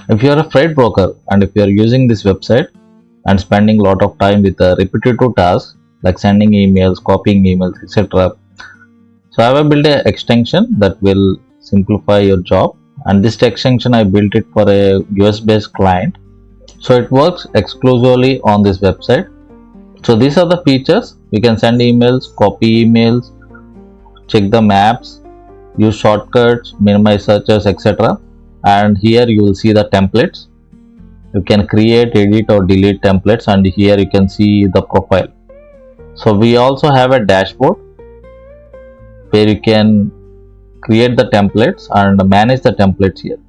If you are a freight broker and if you are using this website and spending a lot of time with repetitive tasks like sending emails, copying emails, etc. So I have built an extension that will simplify your job, and this extension I built it for a US based client. So it works exclusively on this website. So these are the features. You can send emails, copy emails, check the maps, use shortcuts, minimize searches, etc. And here you will see the templates. You can create, edit or delete templates, and here you can see the profile. So we also have a dashboard where you can create the templates and manage the templates here.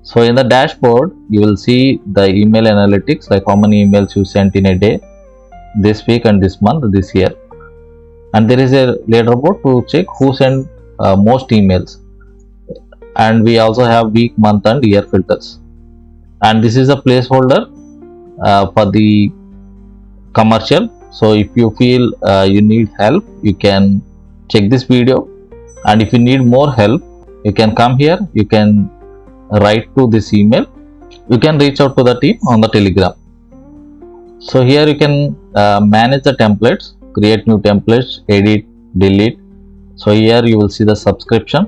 So in the dashboard you will see the email analytics, like how many emails you sent in a day, this week and this month, this year. And there is a leaderboard to check who sent most emails. And we also have week, month and year filters. And this is a placeholder for the commercial. So if you feel you need help, you can check this video, and if you need more help, you can come here, you can write to this email, you can reach out to the team on the Telegram. So here you can manage the templates, create new templates, edit, delete. So here you will see the subscription.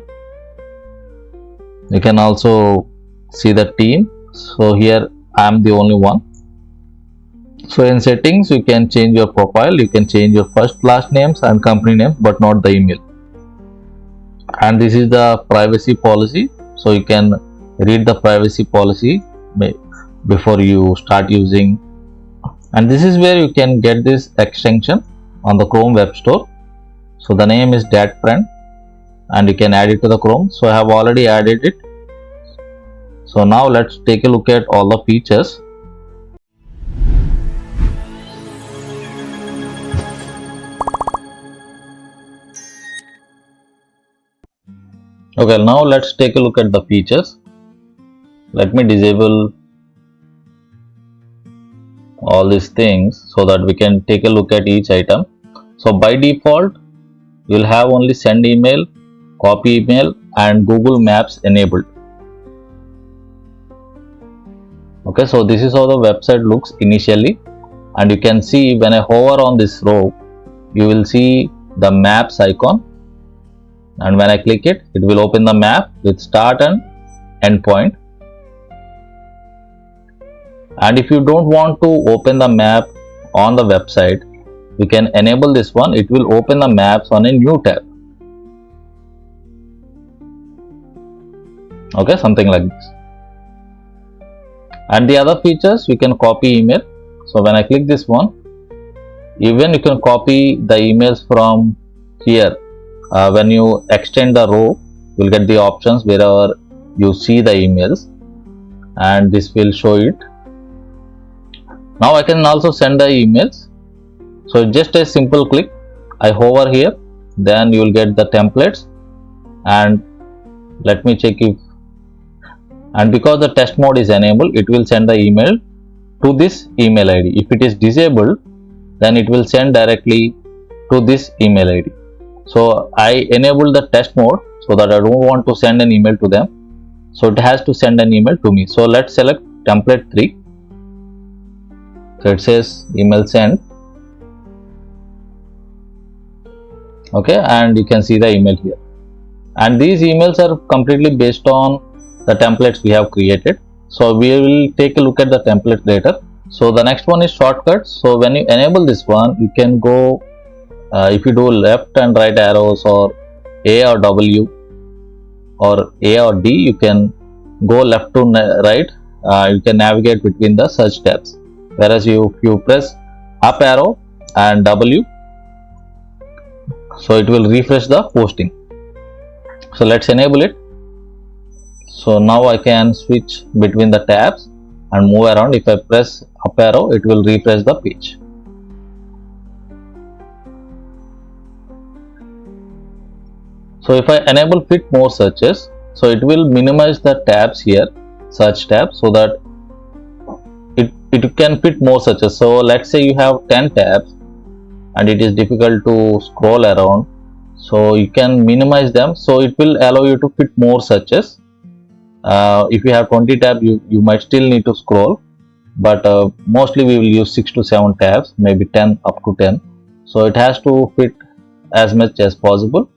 You can also see the team. So here I am the only one. So in settings you can change your profile, you can change your first, last names and company names, but not the email. And this is the privacy policy. So you can read the privacy policy before you start using. And this is where you can get this extension on the Chrome Web Store. So the name is DAT friend, and you can add it to the Chrome. So I have already added it. So now let's take a look at all the features. Okay, now let's take a look at the features. Let me disable all these things so that we can take a look at each item. So by default, you'll have only send email, copy email and Google Maps enabled. Okay, so this is how the website looks initially, and you can see when I hover on this row, you will see the maps icon, and when I click it, it will open the map with start and end point. And if you don't want to open the map on the website, you can enable this one. It will open the maps on a new tab. Okay, something like this. And the other features, you can copy email. So when I click this one, even you can copy the emails from here. When you extend the row, you will get the options wherever you see the emails, and this will show it. Now I can also send the emails. So just a simple click, I hover here, then you will get the templates, and let me check if, and because the test mode is enabled, it will send the email to this email ID. If it is disabled, then it will send directly to this email ID. So I enabled the test mode so that I don't want to send an email to them. So it has to send an email to me. So let's select template 3. So it says email sent. Okay, and you can see the email here. And these emails are completely based on the templates we have created. So we will take a look at the template later. So the next one is shortcuts. So when you enable this one, you can go, if you do left and right arrows or A or W or A or D, you can go left to right. You can navigate between the search tabs. Whereas if you press up arrow and W, so it will refresh the posting. So let's enable it. So now I can switch between the tabs and move around. If I press up arrow, it will refresh the page. So if I enable fit more searches, so it will minimize the tabs here, search tab, so that it can fit more searches. So let's say you have 10 tabs and it is difficult to scroll around, so you can minimize them, so it will allow you to fit more searches If you have 20 tabs, you might still need to scroll, but mostly we will use 6 to 7 tabs, maybe 10 up to 10. So it has to fit as much as possible,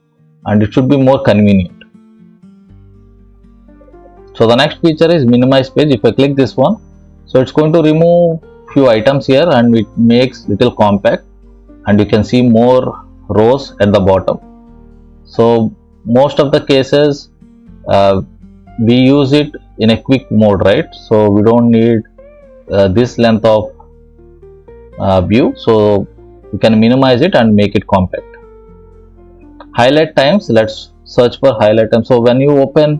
and it should be more convenient. So the next feature is minimize page. If I click this one, so it's going to remove few items here and it makes little compact, and you can see more rows at the bottom. So most of the cases we use it in a quick mode, right? So we don't need this length of view, so you can minimize it and make it compact. Highlight times, let's search for highlight time. So when you open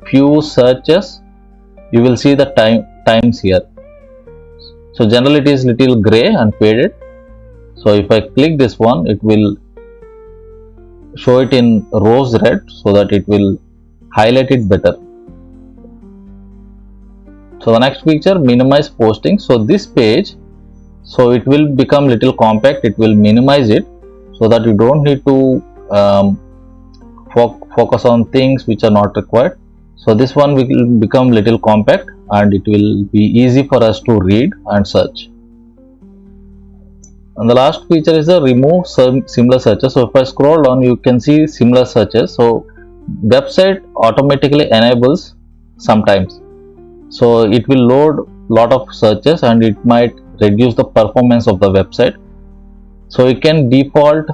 few searches, you will see the times here. So generally it is little gray and faded. So if I click this one, it will show it in rose red, so that it will highlight it better. So the next feature, minimize posting. So this page, so it will become little compact, it will minimize it, so that you don't need to focus on things which are not required. So this one will become little compact and it will be easy for us to read and search. And the last feature is the remove similar searches. So if I scroll down, you can see similar searches. So website automatically enables sometimes, so it will load lot of searches and it might reduce the performance of the website. So you can default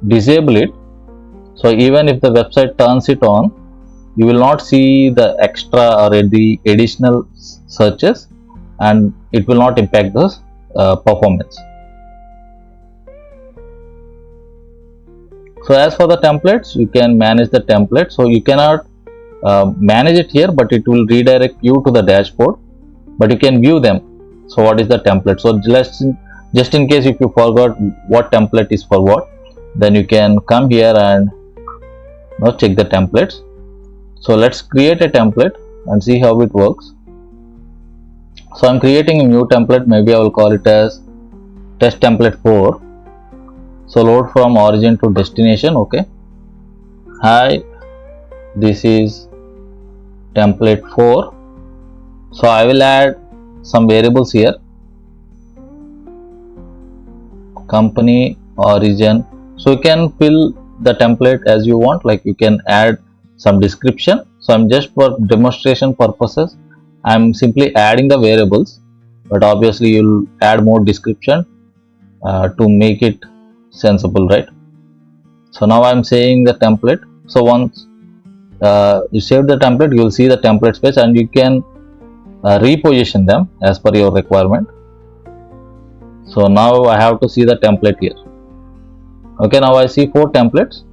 disable it. So even if the website turns it on, you will not see the extra or the additional searches, and it will not impact the performance. So as for the templates, you can manage the template. So you cannot manage it here, but it will redirect you to the dashboard, but you can view them. So what is the template? So just in case if you forgot what template is for what, then you can come here and check the templates. So let's create a template and see how it works. So I'm creating a new template, maybe I will call it as test template 4. So load from origin to destination. Okay, hi, this is template 4. So I will add some variables here, company, origin. So you can fill the template as you want, like you can add some description. So I'm just for demonstration purposes, I'm simply adding the variables, but obviously you'll add more description to make it sensible, right? So now I'm saying the template. So once you save the template, you will see the template space and you can reposition them as per your requirement. So now I have to see the template here. Okay, now I see 4 templates.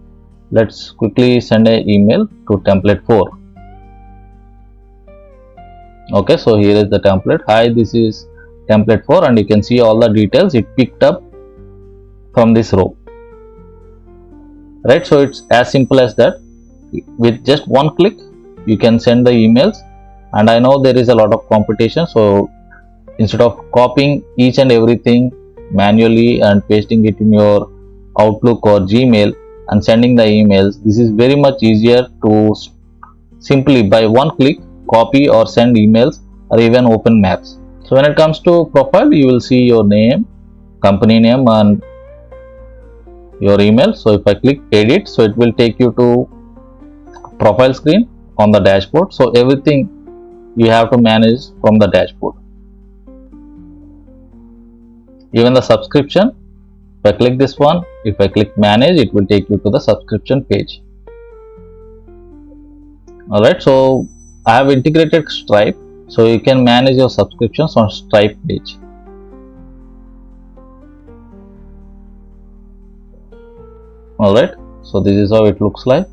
Let's quickly send an email to template 4. Okay, so here is the template. Hi, this is template 4, and you can see all the details it picked up from this row, right? So it's as simple as that. With just one click you can send the emails, and I know there is a lot of competition, so instead of copying each and everything manually and pasting it in your Outlook or Gmail and sending the emails, this is very much easier to simply by one click copy or send emails or even open maps. So when it comes to profile, you will see your name, company name, and your email. So if I click edit, so it will take you to profile screen on the dashboard. So everything you have to manage from the dashboard. Even the subscription, if I click this one, if I click manage, it will take you to the subscription page. Alright, so I have integrated Stripe, so you can manage your subscriptions on Stripe page. Alright, so this is how it looks like.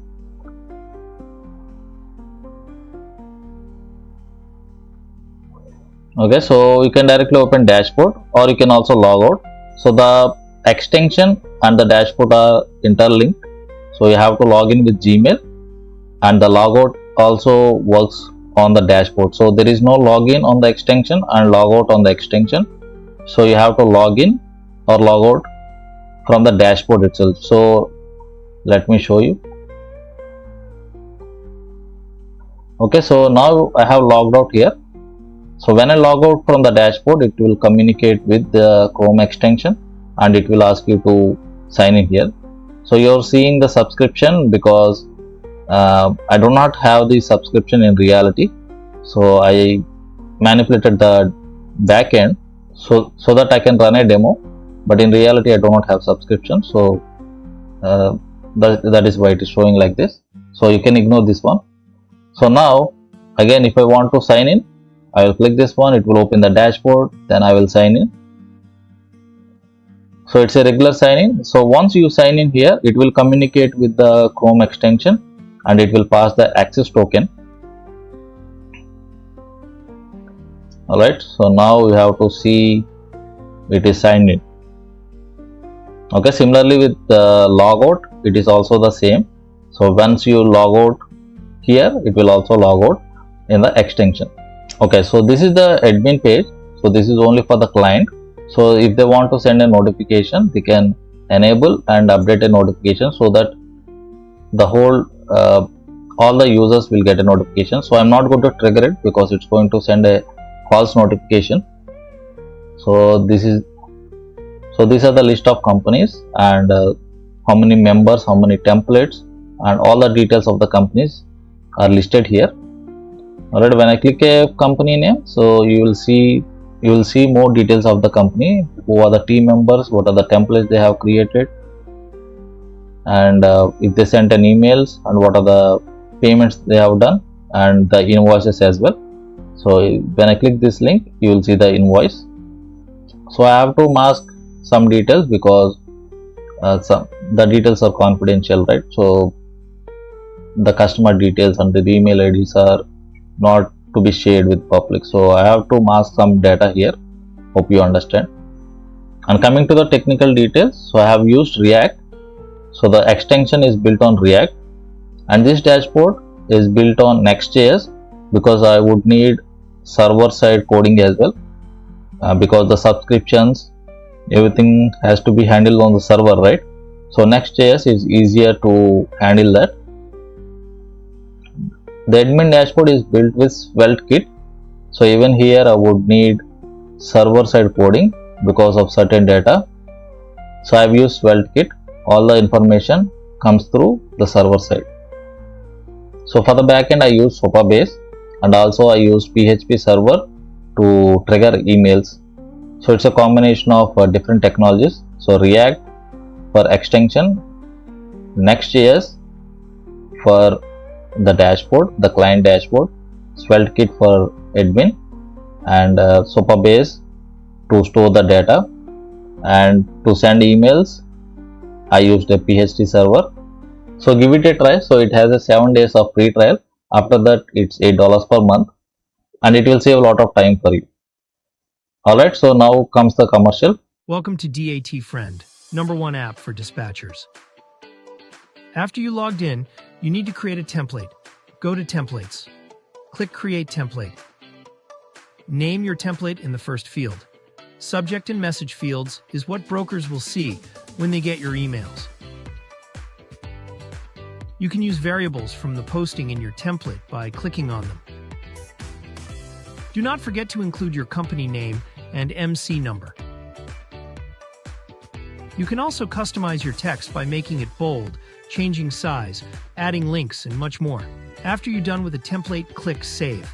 Okay, so you can directly open dashboard, or you can also log out. So the extension and the dashboard are interlinked, so you have to log in with Gmail, and the logout also works on the dashboard. So there is no login on the extension and logout on the extension, so you have to log in or log out from the dashboard itself. So let me show you. Okay, so now I have logged out here. So when I log out from the dashboard, it will communicate with the Chrome extension and it will ask you to sign in here. So you're seeing the subscription because I do not have the subscription in reality. So I manipulated the backend so that I can run a demo, but in reality I do not have subscription. So that is why it is showing like this. So you can ignore this one. So now again, if I want to sign in, I will click this one, it will open the dashboard, then I will sign in. So it's a regular sign in. So once you sign in here, it will communicate with the Chrome extension and it will pass the access token. Alright, so now you have to see it is signed in. Okay, similarly with logout, it is also the same. So once you log out here, it will also log out in the extension. Okay, so this is the admin page. So this is only for the client. So if they want to send a notification, they can enable and update a notification so that the whole all the users will get a notification. So I'm not going to trigger it because it's going to send a false notification. So these are the list of companies and how many members, how many templates, and all the details of the companies are listed here. Alright, when I click a company name, so you will see more details of the company, who are the team members, what are the templates they have created, and if they sent an emails, and what are the payments they have done, and the invoices as well. So when I click this link, you will see the invoice. So I have to mask some details because the details are confidential, right? So the customer details and the email IDs are not to be shared with public. So I have to mask some data here. Hope you understand. And coming to the technical details, so I have used React. So the extension is built on React, and this dashboard is built on Next.js because I would need server-side coding as well, because the subscriptions, everything has to be handled on the server, right? So Next.js is easier to handle that. The admin dashboard is built with Sveltekit. So even here I would need server-side coding because of certain data. So I have used Sveltekit. All the information comes through the server side. So for the backend, I use Supabase, and also I use PHP server to trigger emails. So it's a combination of different technologies. So React for extension, Next.js for the dashboard, the client dashboard, Sveltekit for admin, and Supabase to store the data, and to send emails I used a PHP server. So give it a try. So it has a 7 days of free trial. After that, it's $8 per month, and it will save a lot of time for you. Alright, so now comes the commercial. Welcome to DAT Friend, #1 app for dispatchers. After you logged in, you need to create a template. Go to Templates. Click Create Template. Name your template in the first field. Subject and message fields is what brokers will see when they get your emails. You can use variables from the posting in your template by clicking on them. Do not forget to include your company name and MC number. You can also customize your text by making it bold, changing size, adding links, and much more. After you're done with the template, click Save.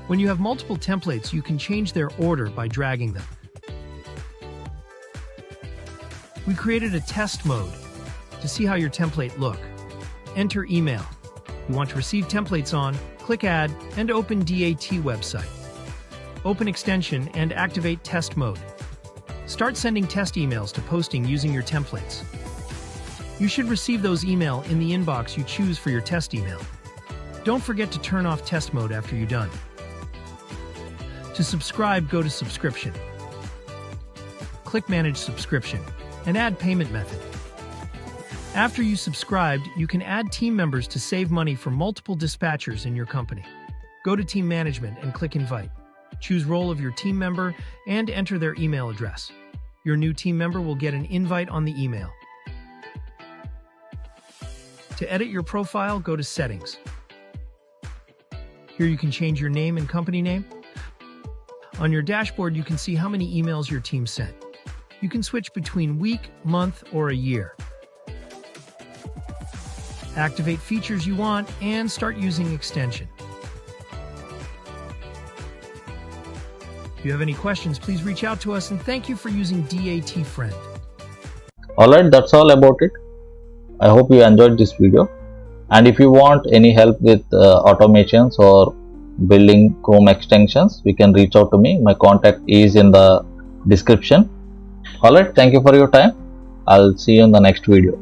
When you have multiple templates, you can change their order by dragging them. We created a test mode to see how your template look. Enter email. You want to receive templates on, click Add, and open DAT website. Open extension and activate test mode. Start sending test emails to posting using your templates. You should receive those emails in the inbox you choose for your test email. Don't forget to turn off test mode after you're done. To subscribe, go to Subscription. Click Manage Subscription and add payment method. After you subscribed, you can add team members to save money for multiple dispatchers in your company. Go to Team Management and click Invite. Choose role of your team member and enter their email address. Your new team member will get an invite on the email. To edit your profile, go to Settings. Here you can change your name and company name. On your dashboard, you can see how many emails your team sent. You can switch between week, month, or a year. Activate features you want and start using extension. If you have any questions, please reach out to us, and thank you for using DAT Friend. Alright, that's all about it. I hope you enjoyed this video. And if you want any help with automations or building Chrome extensions, you can reach out to me. My contact is in the description. Alright, thank you for your time. I'll see you in the next video.